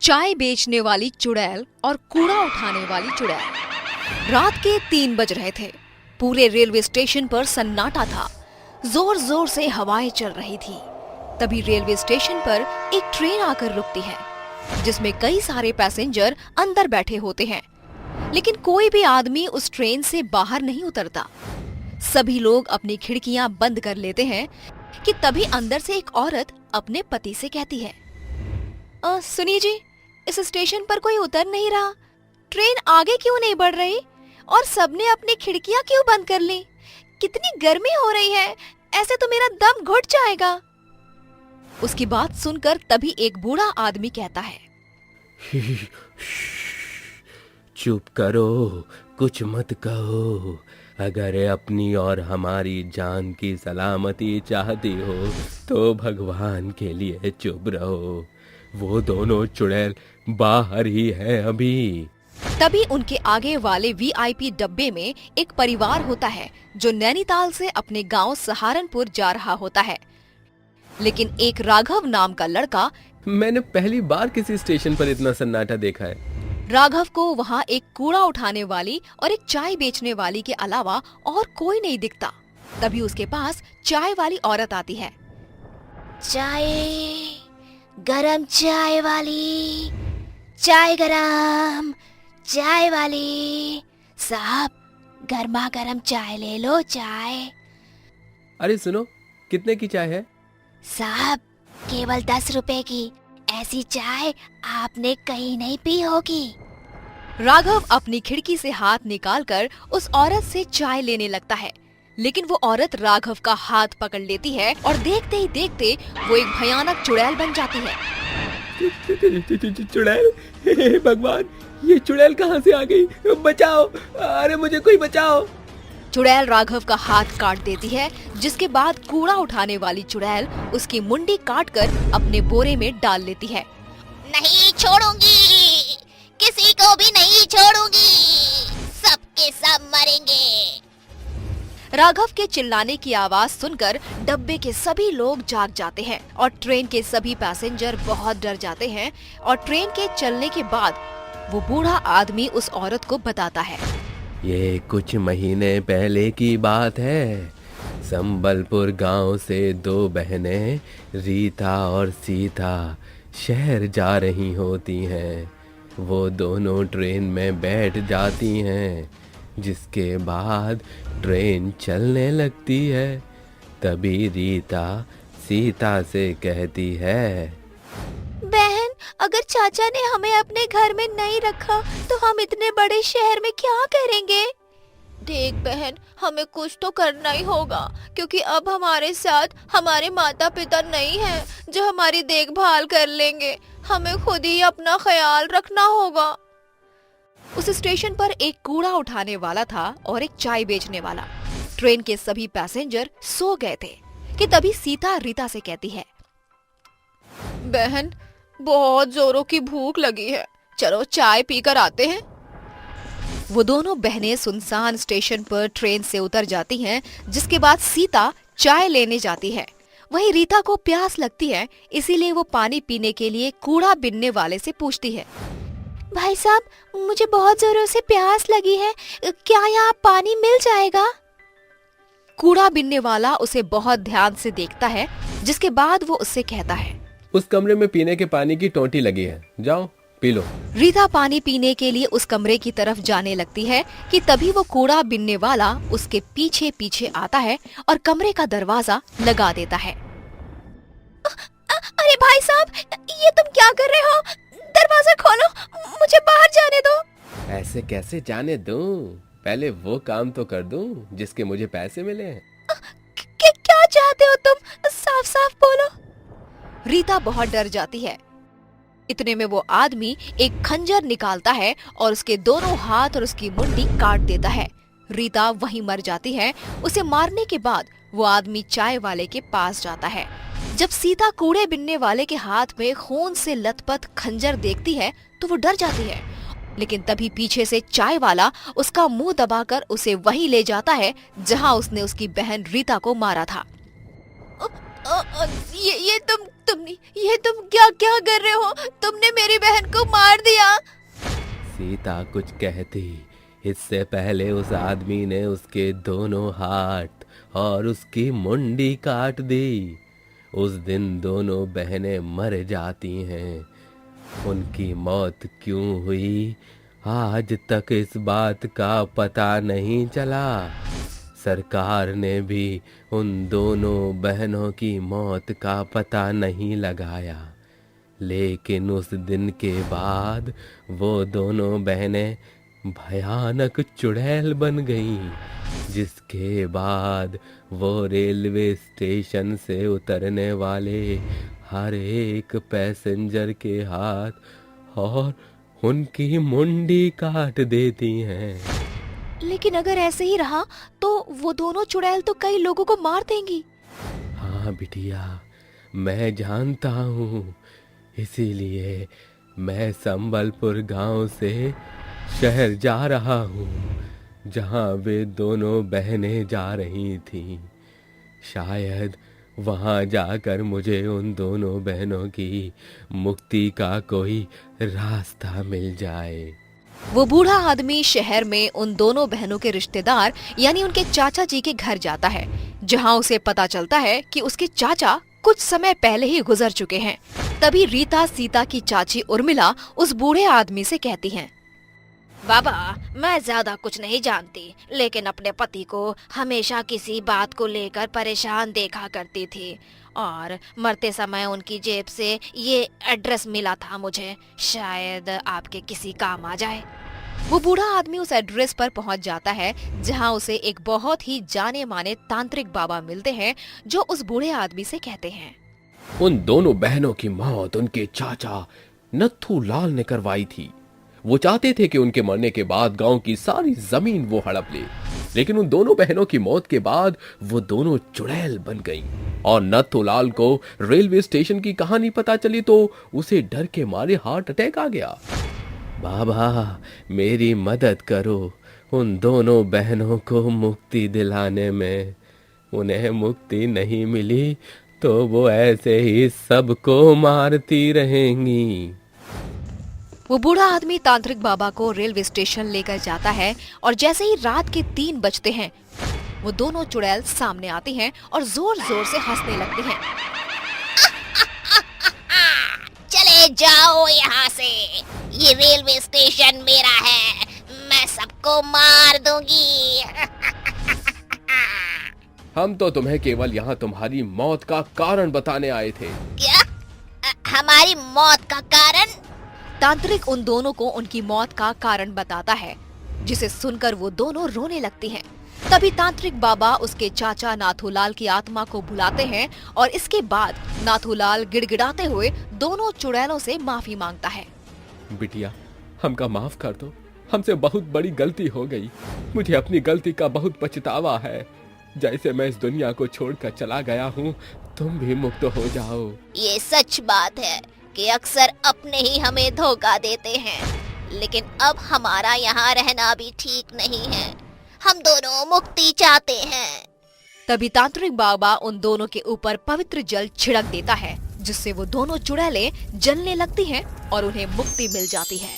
चाय बेचने वाली चुड़ैल और कूड़ा उठाने वाली चुड़ैल। रात के 3 बज रहे थे। पूरे रेलवे स्टेशन पर सन्नाटा था। जोर जोर से हवाएं चल रही थी। तभी रेलवे स्टेशन पर एक ट्रेन आकर रुकती है, जिसमें कई सारे पैसेंजर अंदर बैठे होते हैं, लेकिन कोई भी आदमी उस ट्रेन से बाहर नहीं उतरता। सभी लोग अपनी खिड़कियां बंद कर लेते हैं कि तभी अंदर से एक औरत अपने पति से कहती है, सुनिए जी, इस स्टेशन पर कोई उतर नहीं रहा। ट्रेन आगे क्यों नहीं बढ़ रही और सबने अपनी खिड़कियां क्यों बंद कर ली? कितनी गर्मी हो रही है, ऐसे तो मेरा दम घुट जाएगा। उसकी बात सुनकर तभी एक बूढ़ा आदमी कहता है, चुप करो, कुछ मत कहो। अगर अपनी और हमारी जान की सलामती चाहती हो तो भगवान के लिए चुप रहो। वो दोनों चुड़ैल बाहर ही हैं अभी। तभी उनके आगे वाले वीआईपी डब्बे में एक परिवार होता है जो नैनीताल से अपने गांव सहारनपुर जा रहा होता है। लेकिन एक राघव नाम का लड़का, मैंने पहली बार किसी स्टेशन पर इतना सन्नाटा देखा है। राघव को वहाँ एक कूड़ा उठाने वाली और एक चाय बेचने वाली के अलावा और कोई नहीं दिखता। तभी उसके पास चाय वाली औरत आती है। चाय, गरम चाय वाली, चाय गरम, चाय वाली साहब, गर्मा गर्म चाय ले लो। चाय अरे सुनो, कितने की चाय है? साहब, केवल 10 रुपए की। ऐसी चाय आपने कहीं नहीं पी होगी। राघव अपनी खिड़की से हाथ निकालकर उस औरत से चाय लेने लगता है, लेकिन वो औरत राघव का हाथ पकड़ लेती है और देखते ही देखते वो एक भयानक चुड़ैल बन जाती है। चुड़ैल, हे भगवान, ये चुड़ैल कहाँ से आ गई? बचाओ, अरे मुझे कोई बचाओ। चुड़ैल राघव का हाथ काट देती है, जिसके बाद कूड़ा उठाने वाली चुड़ैल उसकी मुंडी काटकर अपने बोरे में डाल लेती है। नहीं छोड़ूंगी, किसी को भी नहीं छोड़ूंगी, सबके सब मरेंगे। राघव के चिल्लाने की आवाज सुनकर डब्बे के सभी लोग जाग जाते हैं और ट्रेन के सभी पैसेंजर बहुत डर जाते हैं। और ट्रेन के चलने के बाद वो बूढ़ा आदमी उस औरत को बताता है, ये कुछ महीने पहले की बात है। संबलपुर गांव से 2 बहनें रीता और सीता शहर जा रही होती हैं। वो दोनों ट्रेन में बैठ जाती हैं, जिसके बाद ट्रेन चलने लगती है। तभी रीता सीता से कहती है, बहन, अगर चाचा ने हमें अपने घर में नहीं रखा तो हम इतने बड़े शहर में क्या करेंगे? देख बहन, हमें कुछ तो करना ही होगा, क्योंकि अब हमारे साथ हमारे माता पिता नहीं हैं जो हमारी देखभाल कर लेंगे। हमें खुद ही अपना ख्याल रखना होगा। उस स्टेशन पर एक कूड़ा उठाने वाला था और एक चाय बेचने वाला। ट्रेन के सभी पैसेंजर सो गए थे कि तभी सीता रीता से कहती है, बहन, बहुत जोरों की भूख लगी है, चलो चाय पीकर आते हैं। वो दोनों बहनें सुनसान स्टेशन पर ट्रेन से उतर जाती हैं, जिसके बाद सीता चाय लेने जाती है। वहीं रीता को प्यास लगती है, इसीलिए वो पानी पीने के लिए कूड़ा बिनने वाले से पूछती है, भाई साहब, मुझे बहुत जोरों से प्यास लगी है, क्या यहाँ पानी मिल जाएगा? कूड़ा बिनने वाला उसे बहुत ध्यान से देखता है, जिसके बाद वो उससे कहता है, उस कमरे में पीने के पानी की टोंटी लगी है, जाओ पी लो। रीता पानी पीने के लिए उस कमरे की तरफ जाने लगती है कि तभी वो कूड़ा बिनने वाला उसके पीछे पीछे आता है और कमरे का दरवाजा लगा देता है। अरे भाई साहब, ये तुम क्या कर रहे हो? दरवाजा खोलो, मुझे बाहर जाने दो। ऐसे कैसे जाने दूं? पहले वो काम तो कर दूं जिसके मुझे पैसे मिले हैं। क्या चाहते हो तुम? साफ साफ बोलो। रीता बहुत डर जाती है। इतने में वो आदमी एक खंजर निकालता है और उसके दोनों हाथ और उसकी मुंडी काट देता है। रीता वहीं मर जाती है। उसे मारने के बाद वो आदमी चाय वाले के पास जाता है। जब सीता कूड़े बिनने वाले के हाथ में खून से लथपथ खंजर देखती है तो वो डर जाती है, लेकिन तभी पीछे से चाय वाला उसका मुंह दबाकर उसे वहीं ले जाता है जहां उसने उसकी बहन रीता को मारा था। ये तुम क्या क्या कर रहे हो? तुमने मेरी बहन को मार दिया। सीता कुछ कहती इससे पहले उस आदमी ने उसके दोनों हाथ और उसकी मुंडी काट दी। उस दिन दोनों बहनें मर जाती हैं। उनकी मौत क्यों हुई आज तक इस बात का पता नहीं चला। सरकार ने भी उन दोनों बहनों की मौत का पता नहीं लगाया, लेकिन उस दिन के बाद वो दोनों बहनें भयानक चुड़ैल बन गईं, जिसके बाद वो रेलवे स्टेशन से उतरने वाले हर एक पैसेंजर के हाथ और उनकी मुंडी काट देती हैं। लेकिन अगर ऐसे ही रहा तो वो दोनों चुड़ैल तो कई लोगों को मार देंगी। हाँ बिटिया, मैं जानता हूँ, इसीलिए मैं संबलपुर गांव से शहर जा रहा हूँ, जहाँ वे दोनों बहनें जा रही थीं। शायद वहाँ जाकर मुझे उन दोनों बहनों की मुक्ति का कोई रास्ता मिल जाए। वो बूढ़ा आदमी शहर में उन दोनों बहनों के रिश्तेदार यानी उनके चाचा जी के घर जाता है, जहाँ उसे पता चलता है कि उसके चाचा कुछ समय पहले ही गुजर चुके हैं। तभी रीता सीता की चाची उर्मिला उस बूढ़े आदमी से कहती हैं, बाबा, मैं ज्यादा कुछ नहीं जानती, लेकिन अपने पति को हमेशा किसी बात को लेकर परेशान देखा करती थी और मरते समय उनकी जेब से ये एड्रेस मिला था मुझे, शायद आपके किसी काम आ जाए। वो बूढ़ा आदमी उस एड्रेस पर पहुंच जाता है, जहां उसे एक बहुत ही जाने माने तांत्रिक बाबा मिलते हैं, जो उस बूढ़े आदमी से कहते हैं, उन दोनों बहनों की मौत उनके चाचा नत्थू लाल ने करवाई थी। वो चाहते थे कि उनके मरने के बाद गांव की सारी जमीन वो हड़प ले, लेकिन उन दोनों बहनों की मौत के बाद वो दोनों चुड़ैल बन गईं और नत्थूलाल को रेलवे स्टेशन की कहानी पता चली तो उसे डर के मारे हार्ट अटैक आ गया। बाबा, मेरी मदद करो उन दोनों बहनों को मुक्ति दिलाने में। उन्हें मुक्ति नहीं मिली तो वो ऐसे ही सबको मारती रहेंगी। वो बूढ़ा आदमी तांत्रिक बाबा को रेलवे स्टेशन लेकर जाता है और जैसे ही रात के 3 बजते हैं, वो दोनों चुड़ैल सामने आती हैं और जोर जोर से हंसने लगती हैं। चले जाओ यहाँ से, ये रेलवे स्टेशन मेरा है, मैं सबको मार दूंगी। हम तो तुम्हें केवल यहाँ तुम्हारी मौत का कारण बताने आए थे। क्या? हमारी मौत का कारण? तांत्रिक उन दोनों को उनकी मौत का कारण बताता है, जिसे सुनकर वो दोनों रोने लगती हैं। तभी तांत्रिक बाबा उसके चाचा नाथूलाल की आत्मा को बुलाते हैं और इसके बाद नाथूलाल गिड़गिड़ाते हुए दोनों चुड़ैलों से माफी मांगता है। बिटिया, हमका माफ कर दो, हमसे बहुत बड़ी गलती हो गई। मुझे अपनी गलती का बहुत पछतावा है। जैसे मैं इस दुनिया को छोड़कर चला गया हूँ, तुम भी मुक्त हो जाओ। ये सच बात है कि अक्सर अपने ही हमें धोखा देते हैं, लेकिन अब हमारा यहाँ रहना भी ठीक नहीं है। हम दोनों मुक्ति चाहते हैं। तभी तांत्रिक बाबा उन दोनों के ऊपर पवित्र जल छिड़क देता है, जिससे वो दोनों चुड़ैलें जलने लगती हैं और उन्हें मुक्ति मिल जाती है।